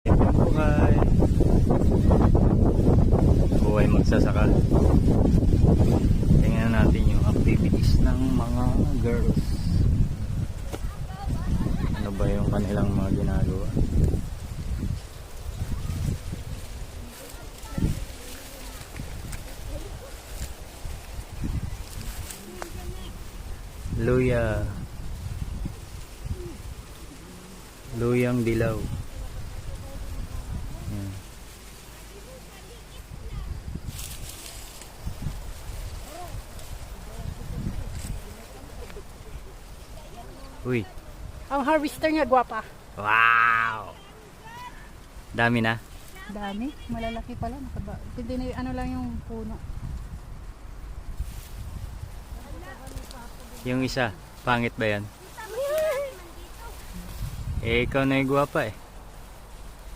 Buhay. Buhay magsasaka. Tingnan natin yung activities ng mga girls. Ano ba yung kanilang mga ginagawa? Luya. Luyang dilaw. Yan. Uy. Ang harvester niya, gwapa. Wow! Dami na. Dami. Malalaki pala. Hindi na ano lang yung puno. Yung isa, pangit ba yan? Eh, ikaw na yung gwapa eh.